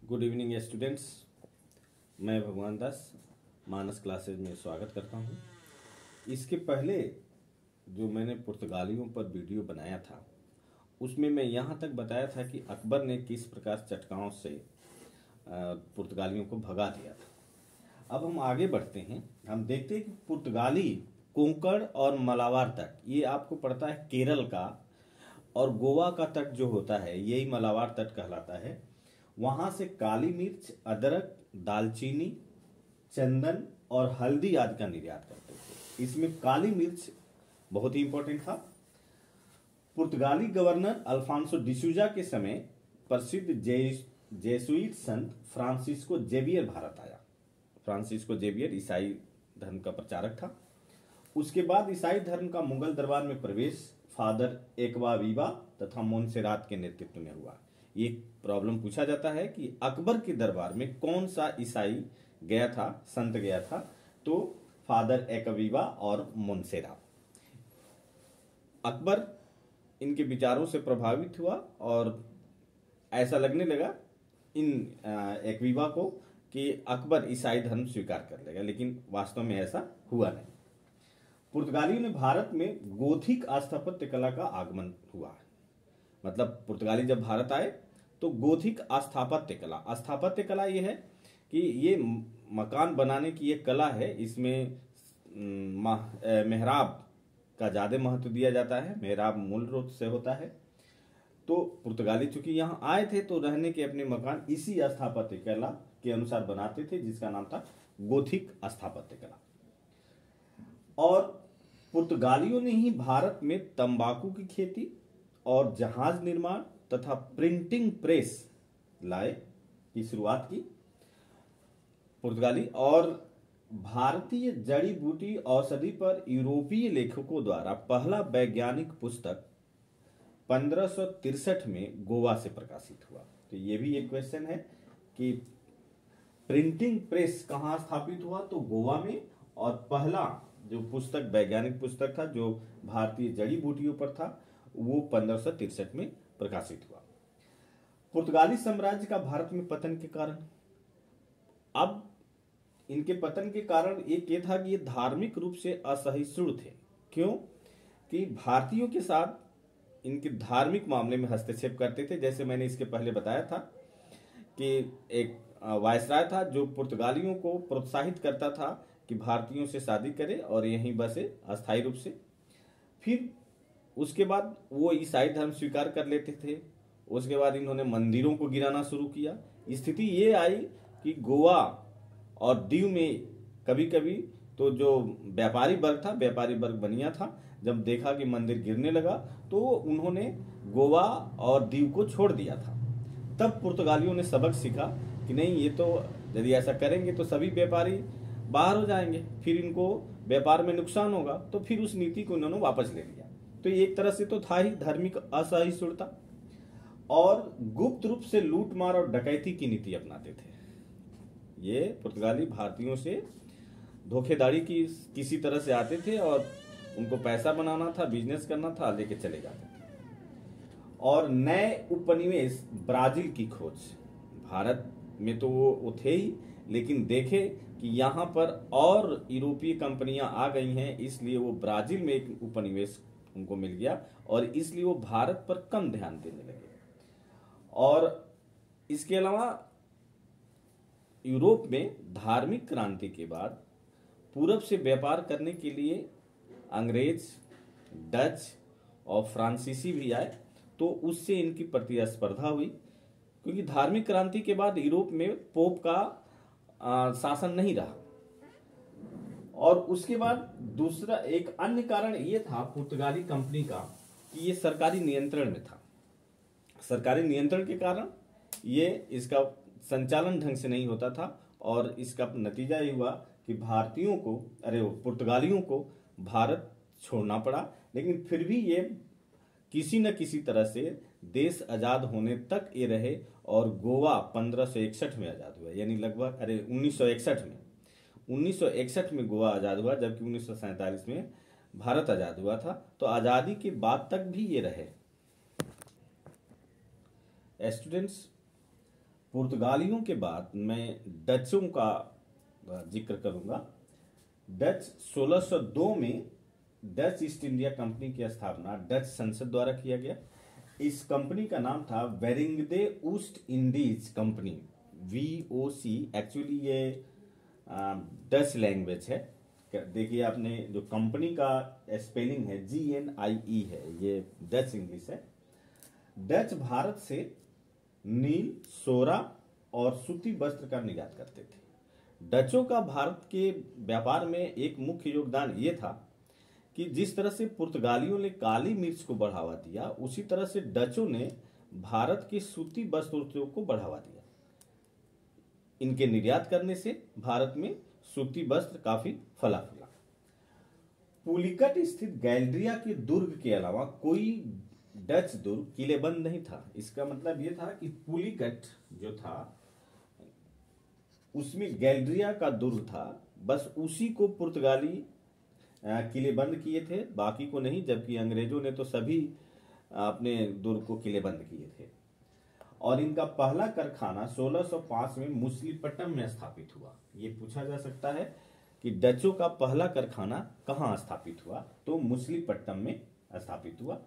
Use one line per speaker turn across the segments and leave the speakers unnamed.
Good evening students. मैं भगवान दास मानस classes में स्वागत करता हूँ। इसके पहले जो मैंने पुर्तगालियों पर वीडियो बनाया था उसमें मैं यहाँ तक बताया था कि अकबर ने किस प्रकार चटकाओं से पुर्तगालियों को भगा दिया था। अब हम आगे बढ़ते हैं, हम देखते हैं कि पुर्तगाली कोंकण और मलाबार तट, ये आपको पड़ता है केरल का, और गोवा का तट जो होता है यही मलाबार तट कहलाता है। वहां से काली मिर्च, अदरक, दालचीनी, चंदन और हल्दी आदि का निर्यात करते थे। इसमें काली मिर्च बहुत ही इंपॉर्टेंट था। पुर्तगाली गवर्नर अल्फांसो डिसूजा के समय प्रसिद्ध जेसुइट संत फ्रांसिस्को जेवियर भारत आया। फ्रांसिस्को जेवियर ईसाई धर्म का प्रचारक था। उसके बाद ईसाई धर्म का मुगल दरबार में प्रवेश फादर एक्वाविवा तथा मोन्सेरात के नेतृत्व में हुआ। ये प्रॉब्लम पूछा जाता है कि अकबर के दरबार में कौन सा ईसाई गया था, संत गया था, तो फादर एक्वाविवा और मोन्सेरात। अकबर इनके विचारों से प्रभावित हुआ और ऐसा लगने लगा इन एक्वाविवा को कि अकबर ईसाई धर्म स्वीकार कर लेगा, लेकिन वास्तव में ऐसा हुआ नहीं। पुर्तगालियों ने भारत में गोथिक स्थापत्य कला का आगमन हुआ। मतलब पुर्तगाली जब भारत आए तो गोथिक स्थापत्य कला ये है कि ये मकान बनाने की एक कला है। इसमें मेहराब का ज्यादा महत्व दिया जाता है। मेहराब मूल रूप से होता है। तो पुर्तगाली चूंकि यहाँ आए थे तो रहने के अपने मकान इसी स्थापत्य कला के अनुसार बनाते थे, जिसका नाम था गोथिक स्थापत्य कला। और पुर्तगालियों ने ही भारत में तंबाकू की खेती और जहाज निर्माण तथा प्रिंटिंग प्रेस लाए की शुरुआत की। पुर्तगाली और भारतीय जड़ी बूटी औषधि पर यूरोपीय लेखकों द्वारा पहला वैज्ञानिक पुस्तक 1563 में गोवा से प्रकाशित हुआ। तो ये भी एक क्वेश्चन है कि प्रिंटिंग प्रेस कहाँ स्थापित हुआ, तो गोवा में। और पहला जो पुस्तक वैज्ञानिक पुस्तक था जो भारतीय जड़ी बूटियों पर था वो 1563 में प्रकाशित हुआ। पुर्तगाली साम्राज्य का भारत में पतन के कारण, अब इनके पतन के कारण एक ये था कि ये धार्मिक रूप से असहिष्णु थे। क्यों? कि भारतीयों के साथ इनके धार्मिक मामले में हस्तक्षेप करते थे। जैसे मैंने इसके पहले बताया था कि एक वायसराय था जो पुर्तगालियों को प्रोत्साहित करता था कि भारतीयों से शादी करे और यहीं बसे अस्थायी रूप से। फिर उसके बाद वो ईसाई धर्म स्वीकार कर लेते थे। उसके बाद इन्होंने मंदिरों को गिराना शुरू किया। स्थिति ये आई कि गोवा और दीव में कभी कभी तो जो व्यापारी वर्ग बनिया था, जब देखा कि मंदिर गिरने लगा तो उन्होंने गोवा और दीव को छोड़ दिया था। तब पुर्तगालियों ने सबक सीखा कि नहीं, ये तो यदि ऐसा करेंगे तो सभी व्यापारी बाहर हो जाएंगे, फिर इनको व्यापार में नुकसान होगा। तो फिर उस नीति को इन्होंने वापस ले लिया। तो एक तरह से तो था ही धार्मिक असहिष्णुता, और गुप्त रूप से लूटमार और डकैती की नीति अपनाते थे। ये पुर्तगाली भारतीयों से धोखेधड़ी की किसी तरह से आते थे और उनको पैसा बनाना था, बिजनेस करना था, लेके चले जाते थे। और नए उपनिवेश ब्राजील की खोज, भारत में तो वो थे ही, लेकिन देखे कि यहाँ पर और यूरोपीय कंपनियां आ गई हैं, इसलिए वो ब्राजील में एक उपनिवेश उनको मिल गया और इसलिए वो भारत पर कम ध्यान देने लगे। और इसके अलावा यूरोप में धार्मिक क्रांति के बाद पूरब से व्यापार करने के लिए अंग्रेज, डच और फ्रांसीसी भी आए, तो उससे इनकी प्रतिस्पर्धा हुई। क्योंकि धार्मिक क्रांति के बाद यूरोप में पोप का शासन नहीं रहा। और उसके बाद दूसरा एक अन्य कारण ये था पुर्तगाली कंपनी का कि ये सरकारी नियंत्रण में था। सरकारी नियंत्रण के कारण ये इसका संचालन ढंग से नहीं होता था और इसका नतीजा ये हुआ कि पुर्तगालियों को भारत छोड़ना पड़ा। लेकिन फिर भी ये किसी न किसी तरह से देश आजाद होने तक ये रहे और गोवा 1561 में आजाद हुआ, यानी लगभग 1961 में गोवा आजाद हुआ, जबकि 1947 में भारत आजाद हुआ था। तो आजादी के बाद तक भी ये रहे। स्टूडेंट्स, पुर्तगालियों के बाद मैं डचों का जिक्र करूंगा। डच 1602 में डच ईस्ट इंडिया कंपनी की स्थापना डच संसद द्वारा किया गया। इस कंपनी का नाम था वेरिंगदे ऊस्ट इंडीज कंपनी, VOC। एक्चुअली ये डच लैंग्वेज है। देखिए आपने जो कंपनी का स्पेलिंग है GNIE है, ये डच इंग्लिश है। डच भारत से नील, सोरा और सूती वस्त्र का निर्यात करते थे। डचों का भारत के व्यापार में एक मुख्य योगदान ये था कि जिस तरह से पुर्तगालियों ने काली मिर्च को बढ़ावा दिया, उसी तरह से डचों ने भारत के सूती वस्त्र उद्योग को बढ़ावा दिया। इनके निर्यात करने से भारत में सूती वस्त्र काफी फला फूला। पुलिकट स्थित गैल्ड्रिया के दुर्ग के अलावा कोई डच दुर्ग किलेबंद नहीं था। इसका मतलब यह था कि पुलिकट जो था उसमें गैल्ड्रिया का दुर्ग था, बस उसी को पुर्तगाली किलेबंद किए थे, बाकी को नहीं। जबकि अंग्रेजों ने तो सभी अपने दुर्ग को किलेबंद किए थे। और इनका पहला कारखाना 1605 में मुसलीपट्टनम में स्थापित हुआ। ये पूछा जा सकता है कि डचों का पहला कारखाना कहाँ स्थापित हुआ, तो मुसलीपट्टनम में स्थापित हुआ।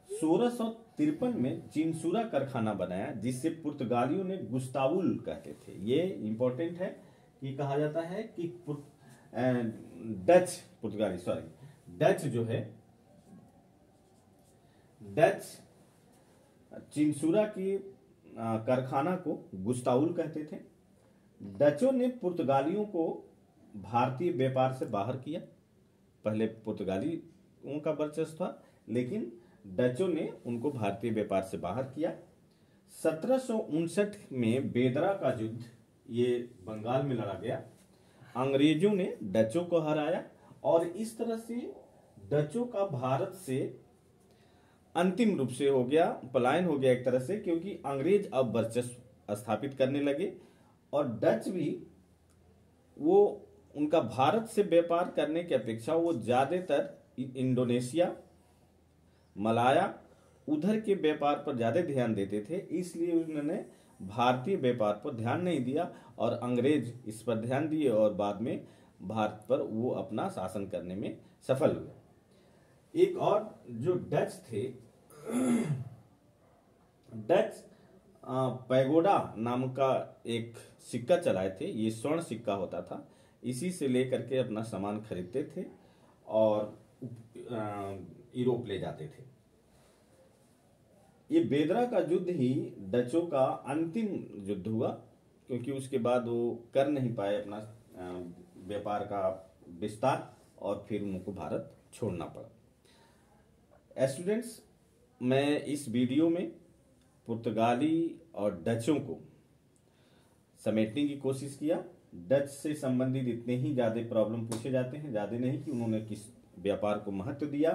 1653 में चिंसूरा कारखाना बनाया, जिससे पुर्तगालियों ने गुस्तावुल कहते थे। ये इंपॉर्टेंट है कि कहा जाता है कि डच जो है, डच चिंसूरा की कारखाना को गुस्ताउल कहते थे। डचों ने पुर्तगालियों को भारतीय व्यापार से बाहर किया। पहले पुर्तगालियों का वर्चस्व था, लेकिन डचों ने उनको भारतीय व्यापार से बाहर किया। 1759 में बेदरा का युद्ध ये बंगाल में लड़ा गया। अंग्रेजों ने डचों को हराया और इस तरह से डचों का भारत से अंतिम रूप से हो गया, पलायन हो गया एक तरह से, क्योंकि अंग्रेज अब वर्चस्व स्थापित करने लगे और डच भी वो उनका भारत से व्यापार करने की अपेक्षा वो ज्यादातर इंडोनेशिया, मलाया उधर के व्यापार पर ज्यादा ध्यान देते थे। इसलिए उन्होंने भारतीय व्यापार पर ध्यान नहीं दिया और अंग्रेज इस पर ध्यान दिए और बाद में भारत पर वो अपना शासन करने में सफल हुए। एक और जो डच थे, डच पैगोडा नाम का एक सिक्का चलाए थे। ये स्वर्ण सिक्का होता था, इसी से लेकर के अपना सामान खरीदते थे और यूरोप ले जाते थे। ये बेदरा का युद्ध ही डचों का अंतिम युद्ध हुआ, क्योंकि उसके बाद वो कर नहीं पाए अपना व्यापार का विस्तार और फिर उनको भारत छोड़ना पड़ा। स्टूडेंट्स, मैं इस वीडियो में पुर्तगाली और डचों को समेटने की कोशिश किया। डच से संबंधित इतने ही ज्यादा प्रॉब्लम पूछे जाते हैं, ज्यादा नहीं कि उन्होंने किस व्यापार को महत्व दिया